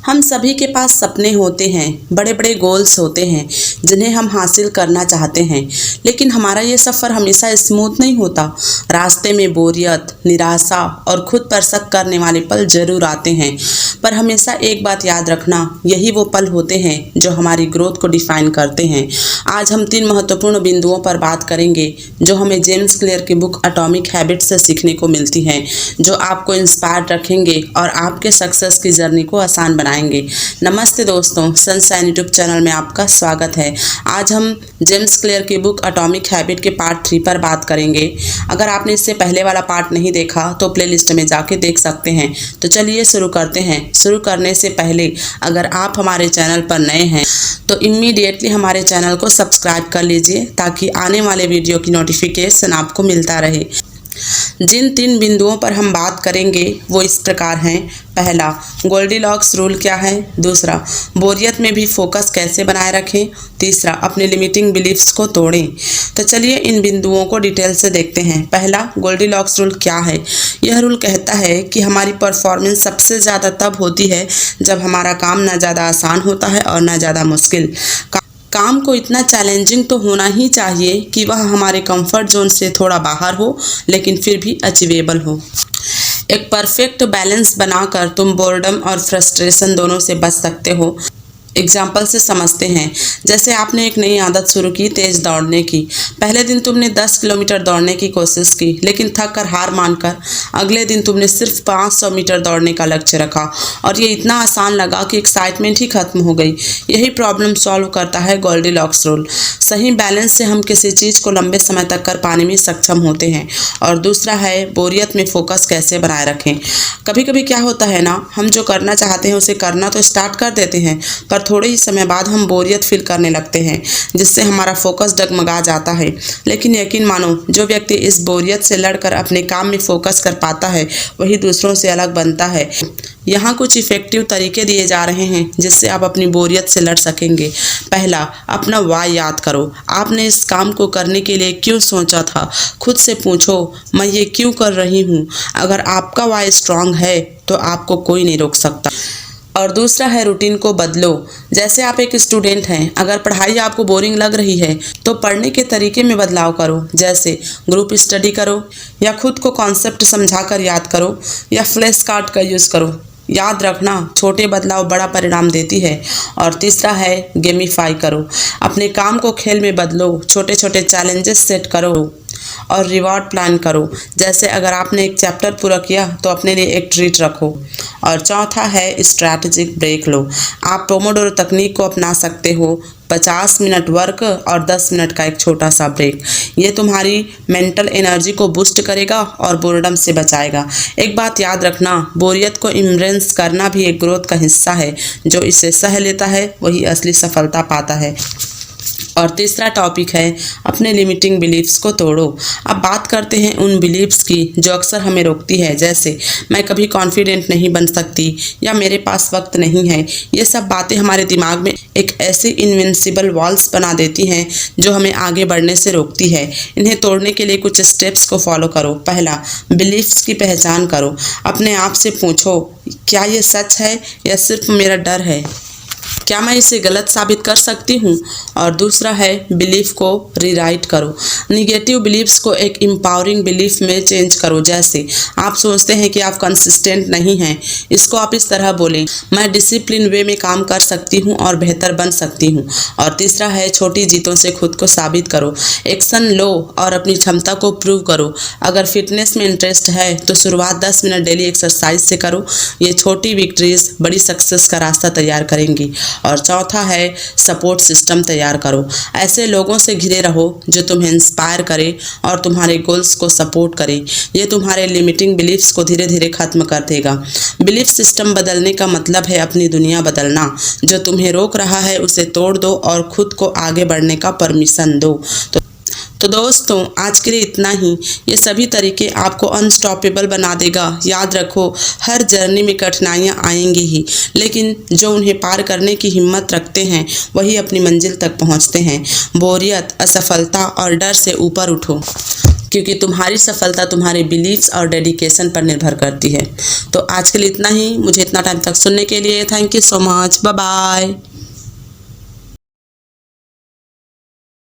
हम सभी के पास सपने होते हैं, बड़े बड़े गोल्स होते हैं जिन्हें हम हासिल करना चाहते हैं। लेकिन हमारा ये सफ़र हमेशा स्मूथ नहीं होता। रास्ते में बोरियत, निराशा और खुद पर शक करने वाले पल जरूर आते हैं। पर हमेशा एक बात याद रखना, यही वो पल होते हैं जो हमारी ग्रोथ को डिफाइन करते हैं। आज हम 3 महत्वपूर्ण बिंदुओं पर बात करेंगे जो हमें जेम्स क्लियर की बुक एटॉमिक हैबिट्स से सीखने को मिलती हैं, जो आपको इंस्पायर रखेंगे और आपके सक्सेस की जर्नी को आसान बनाएंगे। नमस्ते दोस्तों, सनशाइन यूट्यूब चैनल में आपका स्वागत है। आज हम जेम्स क्लियर की बुक एटॉमिक हैबिट के पार्ट 3 पर बात करेंगे। अगर आपने इससे पहले वाला पार्ट नहीं देखा तो प्लेलिस्ट में जाके देख सकते हैं। तो चलिए शुरू करते हैं। शुरू करने से पहले अगर आप हमारे चैनल पर नए हैं तो इमीडिएटली हमारे चैनल को सब्सक्राइब कर लीजिए ताकि आने वाले वीडियो की नोटिफिकेशन आपको मिलता रहे। जिन 3 बिंदुओं पर हम बात करेंगे वो इस प्रकार हैं। पहला, गोल्डीलॉक्स रूल क्या है। दूसरा, बोरियत में भी फोकस कैसे बनाए रखें। तीसरा, अपने लिमिटिंग बिलीफ्स को तोड़ें। तो चलिए इन बिंदुओं को डिटेल से देखते हैं। पहला, गोल्डीलॉक्स रूल क्या है। यह रूल कहता है कि हमारी परफॉर्मेंस सबसे ज़्यादा तब होती है जब हमारा काम ना ज़्यादा आसान होता है और ना ज़्यादा मुश्किल। काम को इतना चैलेंजिंग तो होना ही चाहिए कि वह हमारे कंफर्ट जोन से थोड़ा बाहर हो, लेकिन फिर भी अचीवेबल हो। एक परफेक्ट बैलेंस बनाकर तुम बोर्डम और फ्रस्ट्रेशन दोनों से बच सकते हो। एग्जाम्पल से समझते हैं। जैसे आपने एक नई आदत शुरू की तेज दौड़ने की। पहले दिन तुमने 10 किलोमीटर दौड़ने की कोशिश की, लेकिन थक कर हार मानकर अगले दिन तुमने सिर्फ 500 मीटर दौड़ने का लक्ष्य रखा और ये इतना आसान लगा कि एक्साइटमेंट ही खत्म हो गई। यही प्रॉब्लम सॉल्व करता है गोल्डीलॉक्स रूल। सही बैलेंस से हम किसी चीज़ को लंबे समय तक कर पाने में सक्षम होते हैं। और दूसरा है, बोरियत में फोकस कैसे बनाए रखें। कभी कभी क्या होता है ना, हम जो करना चाहते हैं उसे करना तो स्टार्ट कर देते हैं, पर थोड़े ही समय बाद हम बोरियत फील करने लगते हैं, जिससे हमारा फोकस डगमगा जाता है। लेकिन यकीन मानो, जो व्यक्ति इस बोरियत से लड़कर अपने काम में फोकस कर पाता है वही दूसरों से अलग बनता है। यहाँ कुछ इफेक्टिव तरीके दिए जा रहे हैं जिससे आप अपनी बोरियत से लड़ सकेंगे। पहला, अपना वाई याद करो। आपने इस काम को करने के लिए क्यों सोचा था। खुद से पूछो, मैं ये क्यों कर रही हूँ। अगर आपका वाई स्ट्रांग है तो आपको कोई नहीं रोक सकता। और दूसरा है, रूटीन को बदलो। जैसे आप एक स्टूडेंट हैं, अगर पढ़ाई आपको बोरिंग लग रही है तो पढ़ने के तरीके में बदलाव करो। जैसे ग्रुप स्टडी करो, या खुद को कॉन्सेप्ट समझाकर याद करो, या फ्लैश कार्ड का यूज़ करो। याद रखना, छोटे बदलाव बड़ा परिणाम देती है। और तीसरा है, गेमिफाई करो। अपने काम को खेल में बदलो। छोटे छोटे चैलेंजेस सेट करो और रिवॉर्ड प्लान करो। जैसे अगर आपने एक चैप्टर पूरा किया तो अपने लिए एक ट्रीट रखो। और चौथा है, स्ट्रैटेजिक ब्रेक लो। आप पोमोडोरो तकनीक को अपना सकते हो। 50 मिनट वर्क और 10 मिनट का एक छोटा सा ब्रेक। ये तुम्हारी मेंटल एनर्जी को बूस्ट करेगा और बोर्डम से बचाएगा। एक बात याद रखना, बोरियत को इम्ब्रेस करना भी एक ग्रोथ का हिस्सा है। जो इसे सह लेता है वही असली सफलता पाता है। और तीसरा टॉपिक है, अपने लिमिटिंग बिलीफ्स को तोड़ो। अब बात करते हैं उन बिलीफ्स की जो अक्सर हमें रोकती है। जैसे मैं कभी कॉन्फिडेंट नहीं बन सकती, या मेरे पास वक्त नहीं है। ये सब बातें हमारे दिमाग में एक ऐसी इनविंसिबल वॉल्स बना देती हैं जो हमें आगे बढ़ने से रोकती है। इन्हें तोड़ने के लिए कुछ स्टेप्स को फॉलो करो। पहला, बिलीफ्स की पहचान करो। अपने आप से पूछो, क्या ये सच है या सिर्फ मेरा डर है। क्या मैं इसे गलत साबित कर सकती हूँ। और दूसरा है, बिलीफ को रीराइट करो। निगेटिव बिलीफ्स को एक एम्पावरिंग बिलीफ में चेंज करो। जैसे आप सोचते हैं कि आप कंसिस्टेंट नहीं हैं, इसको आप इस तरह बोलें, मैं डिसिप्लिन वे में काम कर सकती हूँ और बेहतर बन सकती हूँ। और तीसरा है, छोटी जीतों से खुद को साबित करो। एक्शन लो और अपनी क्षमता को प्रूव करो। अगर फिटनेस में इंटरेस्ट है तो शुरुआत 10 मिनट डेली एक्सरसाइज से करो। ये छोटी विक्ट्रीज बड़ी सक्सेस का रास्ता तैयार करेंगी। और चौथा है, सपोर्ट सिस्टम तैयार करो। ऐसे लोगों से घिरे रहो जो तुम्हें इंस्पायर करे और तुम्हारे गोल्स को सपोर्ट करे। ये तुम्हारे लिमिटिंग बिलीफ्स को धीरे धीरे खत्म कर देगा। बिलीफ सिस्टम बदलने का मतलब है अपनी दुनिया बदलना। जो तुम्हें रोक रहा है उसे तोड़ दो और खुद को आगे बढ़ने का परमिशन दो। तो दोस्तों, आज के लिए इतना ही। ये सभी तरीके आपको अनस्टॉपेबल बना देगा। याद रखो, हर जर्नी में कठिनाइयाँ आएंगी ही, लेकिन जो उन्हें पार करने की हिम्मत रखते हैं वही अपनी मंजिल तक पहुँचते हैं। बोरियत, असफलता और डर से ऊपर उठो, क्योंकि तुम्हारी सफलता तुम्हारे बिलीव्स और डेडिकेशन पर निर्भर करती है। तो आज के लिए इतना ही। मुझे इतना टाइम तक सुनने के लिए thank you so much. Bye bye.